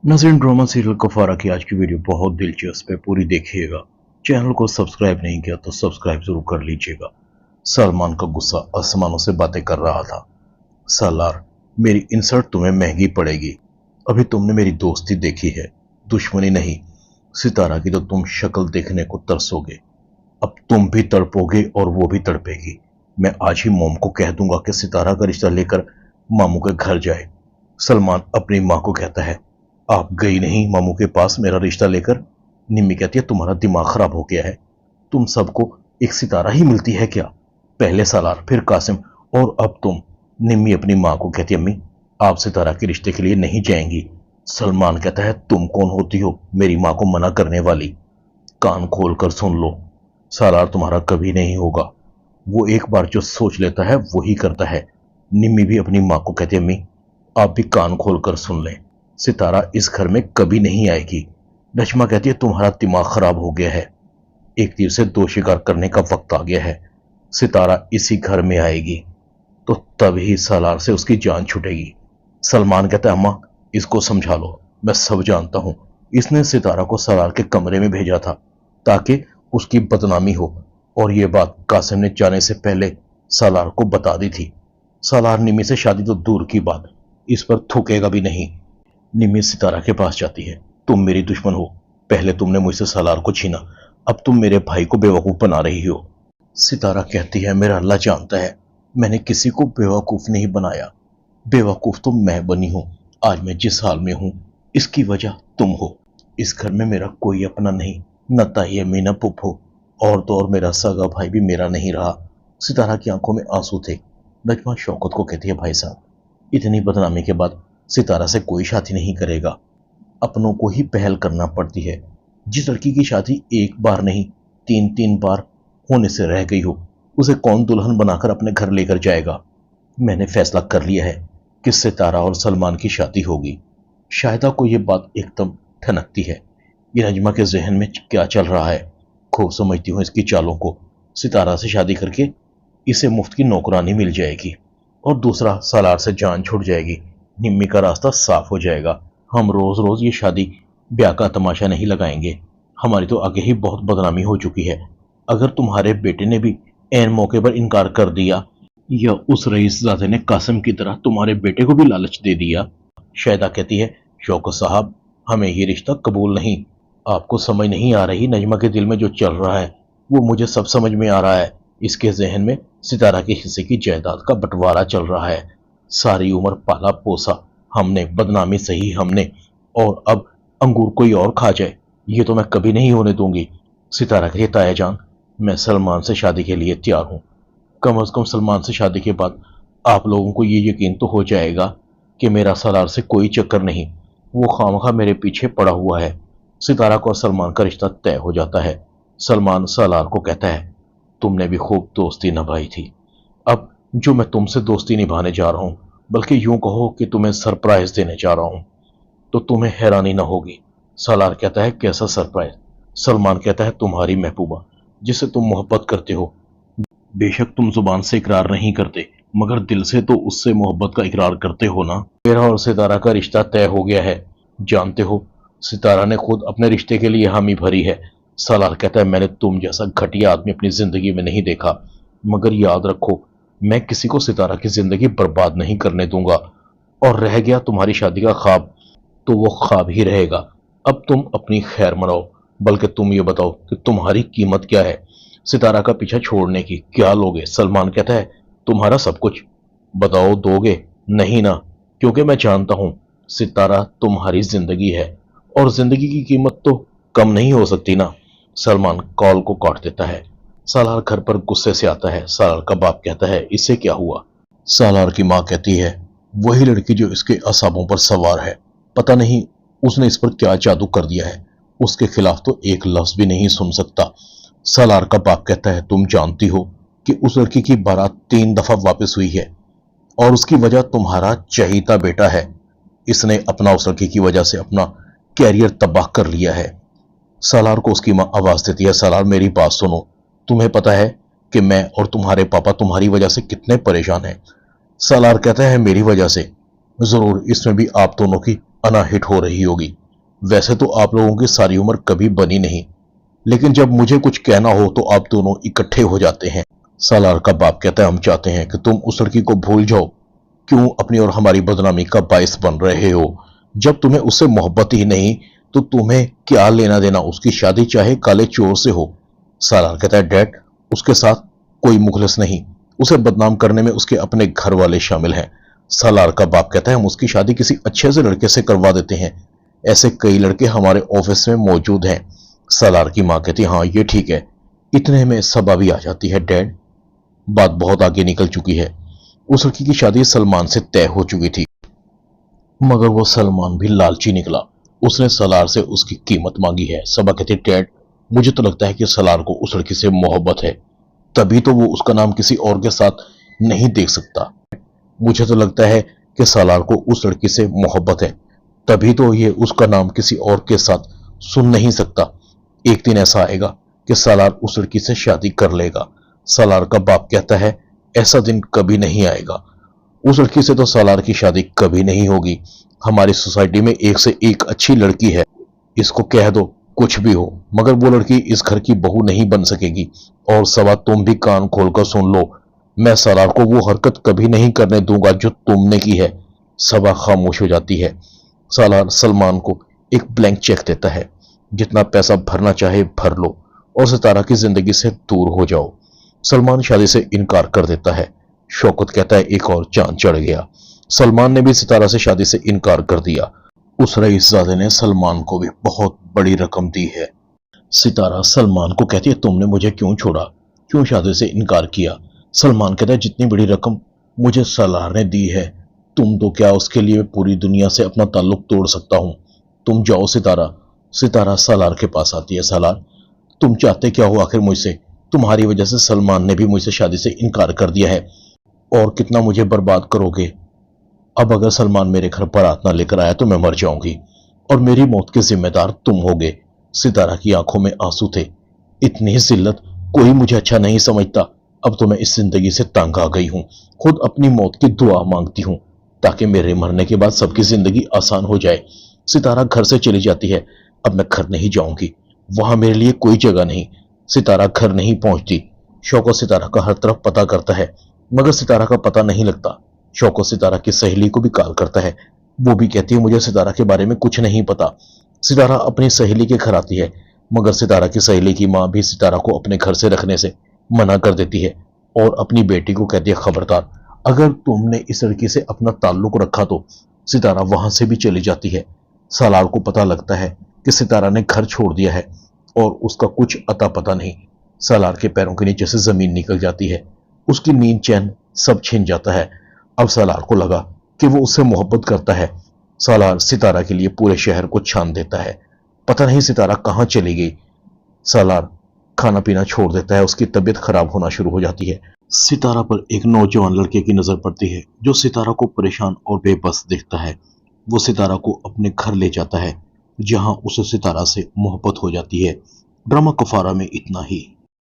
नाज़रीन, drama serial कफारा की आज की वीडियो बहुत दिलचस्प है, पूरी देखिएगा। चैनल को सब्सक्राइब नहीं किया तो सब्सक्राइब जरूर कर लीजिएगा। सलमान का गुस्सा आसमानों से बातें कर रहा था। सालार, मेरी इंसल्ट तुम्हें महंगी पड़ेगी। अभी तुमने मेरी दोस्ती देखी है, दुश्मनी नहीं। सितारा की तो तुम शक्ल देखने को तरसोगे। अब तुम भी तड़पोगे और वो भी तड़पेगी। मैं आज ही मोम को कह दूंगा कि सितारा का रिश्ता लेकर मामू के घर जाए। सलमान अपनी माँ को कहता है, आप गई नहीं मामू के पास मेरा रिश्ता लेकर? निम्मी कहती है, तुम्हारा दिमाग खराब हो गया है। तुम सबको एक सितारा ही मिलती है क्या? पहले सालार, फिर कासिम और अब तुम। निम्मी अपनी माँ को कहती है, अम्मी आप सितारा के रिश्ते के लिए नहीं जाएंगी। सलमान कहता है, तुम कौन होती हो मेरी माँ को मना करने वाली? कान खोल कर सुन लो, सालार तुम्हारा कभी नहीं होगा। वो एक बार जो सोच लेता है वही करता है। निम्मी भी अपनी माँ को कहती है, अम्मी आप भी कान खोल कर सुन लें, सितारा इस घर में कभी नहीं आएगी। नजमा कहती है, तुम्हारा दिमाग खराब हो गया है। एक तीर से दो शिकार करने का वक्त आ गया है। सितारा इसी घर में आएगी तो तभी सालार से उसकी जान छूटेगी। सलमान कहता है, अम्मा इसको समझा लो, मैं सब जानता हूं। इसने सितारा को सालार के कमरे में भेजा था ताकि उसकी बदनामी हो, और ये बात कासिम ने जाने से पहले सालार को बता दी थी। सालार निमी से शादी तो दूर की बात, इस पर थूकेगा भी नहीं। निमी सितारा के पास जाती है, तुम मेरी दुश्मन हो। पहले तुमने मुझसे सालार को छीना, अब तुम मेरे भाई को बेवकूफ बना रही हो। सितारा कहती है, मेरा अल्लाह जानता है मैंने किसी को बेवकूफ नहीं बनाया। बेवकूफ तो मैं बनी हूं। आज मैं जिस हाल में हूं इसकी वजह तुम हो। इस घर में मेरा कोई अपना नहीं, न ताई अम्मी न पुप्पो, और तो और मेरा सगा भाई भी मेरा नहीं रहा। सितारा की आंखों में आंसू थे। नजमा शौकत को कहती है, भाई साहब इतनी बदनामी के बाद सितारा से कोई शादी नहीं करेगा। अपनों को ही पहल करना पड़ती है। जिस लड़की की शादी एक बार नहीं 3-3 बार होने से रह गई हो, उसे कौन दुल्हन बनाकर अपने घर लेकर जाएगा? मैंने फैसला कर लिया है कि सितारा और सलमान की शादी होगी। शायदा को यह बात एकदम ठनकती है। ये नजमा के जहन में क्या चल रहा है, खूब समझती हूँ इसकी चालों को। सितारा से शादी करके इसे मुफ्त की नौकरानी मिल जाएगी और दूसरा सालार से जान छूट जाएगी। निम्मी का रास्ता साफ हो जाएगा। हम रोज रोज ये शादी ब्याह का तमाशा नहीं लगाएंगे। हमारी तो आगे ही बहुत बदनामी हो चुकी है। अगर तुम्हारे बेटे ने भी ऐन मौके पर इनकार कर दिया, या उस रईसजादे ने कासिम की तरह तुम्हारे बेटे को भी लालच दे दिया। शायदा कहती है, शौकत साहब हमें ये रिश्ता कबूल नहीं। आपको समझ नहीं आ रही, नजमा के दिल में जो चल रहा है वो मुझे सब समझ में आ रहा है। इसके जहन में सितारा के हिस्से की जायदाद का बंटवारा चल रहा है। सारी उम्र पाला पोसा हमने, बदनामी सही हमने, और अब अंगूर कोई और खा जाए, ये तो मैं कभी नहीं होने दूंगी। सितारा कहती है, ताया जान मैं सलमान से शादी के लिए तैयार हूं। कम से कम सलमान से शादी के बाद आप लोगों को ये यकीन तो हो जाएगा कि मेरा सालार से कोई चक्कर नहीं, वो खामखा मेरे पीछे पड़ा हुआ है। सितारा को और सलमान का रिश्ता तय हो जाता है। सलमान सालार को कहता है, तुमने भी खूब दोस्ती निभाई थी, अब जो मैं तुमसे दोस्ती निभाने जा रहा हूं, बल्कि यूं कहो कि तुम्हें सरप्राइज देने जा रहा हूं, तो तुम्हें हैरानी ना होगी। सालार कहता है, कैसा सरप्राइज? सलमान कहता है, तुम्हारी महबूबा जिससे तुम मोहब्बत करते हो। बेशक तुम जुबान से इकरार नहीं करते, मगर दिल से तो उससे मोहब्बत का इकरार करते हो ना। मेरा और सितारा का रिश्ता तय हो गया है, जानते हो सितारा ने खुद अपने रिश्ते के लिए हामी भरी है। सालार कहता है, मैंने तुम जैसा घटिया आदमी अपनी जिंदगी में नहीं देखा, मगर याद रखो मैं किसी को सितारा की जिंदगी बर्बाद नहीं करने दूंगा। और रह गया तुम्हारी शादी का ख्वाब, तो वो ख्वाब ही रहेगा। अब तुम अपनी खैर मनाओ, बल्कि तुम ये बताओ कि तुम्हारी कीमत क्या है सितारा का पीछा छोड़ने की? क्या लोगे? सलमान कहता है, तुम्हारा सब कुछ। बताओ दोगे? नहीं ना, क्योंकि मैं जानता हूं सितारा तुम्हारी जिंदगी है, और जिंदगी की कीमत तो कम नहीं हो सकती ना। सलमान कॉल को काट देता है। सालार घर पर गुस्से से आता है। सालार का बाप कहता है, इससे क्या हुआ? सालार की माँ कहती है, वही लड़की जो इसके असाबों पर सवार है, पता नहीं उसने इस पर क्या जादू कर दिया है, उसके खिलाफ तो एक लफ्ज भी नहीं सुन सकता। सालार का बाप कहता है, तुम जानती हो कि उस लड़की की बारात 3 दफा वापस हुई है, और उसकी वजह तुम्हारा चहीता बेटा है। इसने अपना उस लड़की की वजह से अपना कैरियर तबाह कर लिया है। सालार को उसकी माँ आवाज देती है, सालार मेरी बात सुनो, तुम्हें पता है कि मैं और तुम्हारे पापा तुम्हारी वजह से कितने परेशान हैं। सालार कहता है, मेरी वजह से? जरूर, इसमें भी आप दोनों की अनाहित हो रही होगी। वैसे तो आप लोगों की सारी उम्र कभी बनी नहीं, लेकिन जब मुझे कुछ कहना हो तो आप दोनों इकट्ठे हो जाते हैं। सालार का बाप कहता है, हम चाहते हैं कि तुम उस लड़की को भूल जाओ। क्यों अपनी और हमारी बदनामी का बायस बन रहे हो? जब तुम्हें उससे मोहब्बत ही नहीं तो तुम्हें क्या लेना देना उसकी शादी चाहे काले चोर से हो? सालार कहता है, डैड, उसके साथ कोई मुखलिस नहीं, उसे बदनाम करने में उसके अपने घर वाले शामिल हैं। सालार का बाप कहता है, हम उसकी शादी किसी अच्छे से लड़के से करवा देते हैं, ऐसे कई लड़के हमारे ऑफिस में मौजूद हैं। सालार की मां कहती है, हाँ ये ठीक है। इतने में सबा भी आ जाती है, डैड बात बहुत आगे निकल चुकी है। उस लड़की की शादी सलमान से तय हो चुकी थी, मगर वो सलमान भी लालची निकला। उसने सलार से उसकी कीमत मांगी है। सबा कहती है, डैड मुझे तो लगता है कि सलार को उस लड़की से मोहब्बत है, तभी तो वो उसका नाम किसी और के साथ नहीं देख सकता। मुझे तो लगता है कि सलार को उस लड़की से मोहब्बत है, तभी तो ये उसका नाम किसी और के साथ सुन नहीं सकता। एक दिन ऐसा आएगा कि सलार उस लड़की से शादी कर लेगा। सलार का बाप कहता है, ऐसा दिन कभी नहीं आएगा, उस लड़की से तो सलार की शादी कभी नहीं होगी। हमारी सोसाइटी में एक से एक अच्छी लड़की है, इसको कह दो कुछ भी हो, मगर वो लड़की इस घर की बहू नहीं बन सकेगी। और सवा तुम भी कान खोलकर सुन लो, मैं सलार को वो हरकत कभी नहीं करने दूंगा जो तुमने की है। सभा खामोश हो जाती है। सालार सलमान को एक ब्लैंक चेक देता है, जितना पैसा भरना चाहे भर लो और सितारा की जिंदगी से दूर हो जाओ। सलमान शादी से इनकार कर देता है। शौकत कहता है, एक और चांद चढ़ गया। सलमान ने भी सितारा से शादी से इनकार कर दिया। उस रईसजादे ने सलमान को भी बहुत बड़ी रकम दी है। सितारा सलमान को कहती है, तुमने मुझे क्यों छोड़ा, क्यों शादी से इनकार किया? सलमान कहता है, जितनी बड़ी रकम मुझे सलार ने दी है, तुम तो क्या, उसके लिए पूरी दुनिया से अपना ताल्लुक तोड़ सकता हूं। तुम जाओ सितारा। सितारा सलार के पास आती है। सलार, तुम चाहते क्या हो आखिर मुझसे? तुम्हारी वजह से सलमान ने भी मुझसे शादी से इनकार कर दिया है, और कितना मुझे बर्बाद करोगे? अब अगर सलमान मेरे घर बारात ना लेकर आया तो मैं मर जाऊंगी, और मेरी मौत के जिम्मेदार तुम होगे। सितारा की आंखों में आंसू थे। इतनी जिल्लत कोई मुझे अच्छा नहीं समझता। अब तो मैं इस जिंदगी से तंग आ गई हूं, खुद अपनी मौत की दुआ मांगती हूं ताकि मेरे मरने के बाद सबकी जिंदगी आसान हो जाए। सितारा घर से चली जाती है। अब मैं घर नहीं जाऊंगी, वहां मेरे लिए कोई जगह नहीं। सितारा घर नहीं पहुंचती। शौकत सितारा का हर तरफ पता करता है, मगर सितारा का पता नहीं लगता। शौकत सितारा की सहेली को भी कॉल करता है। वो भी कहती है, मुझे सितारा के बारे में कुछ नहीं पता। सितारा अपनी सहेली के घर आती है, मगर सितारा की सहेली की मां भी सितारा को अपने घर से रखने से मना कर देती है और अपनी बेटी को कहती है, खबरदार, अगर तुमने इस लड़की से अपना ताल्लुक रखा तो। सितारा वहां से भी चली जाती है। सालार को पता लगता है कि सितारा ने घर छोड़ दिया है और उसका कुछ अता पता नहीं। सालार के पैरों के नीचे से जमीन निकल जाती है। उसकी नींद चैन सब छिन जाता है। अब सालार को लगा कि वो उससे मोहब्बत करता है। सालार सितारा के लिए पूरे शहर को छान देता है। पता नहीं सितारा कहां चली गई। सालार खाना पीना छोड़ देता है, उसकी तबीयत खराब होना शुरू हो जाती है। सितारा पर एक नौजवान लड़के की नजर पड़ती है जो सितारा को परेशान और बेबस देखता है। वो सितारा को अपने घर ले जाता है, जहां उसे सितारा से मोहब्बत हो जाती है। ड्रामा कुफारा में इतना ही।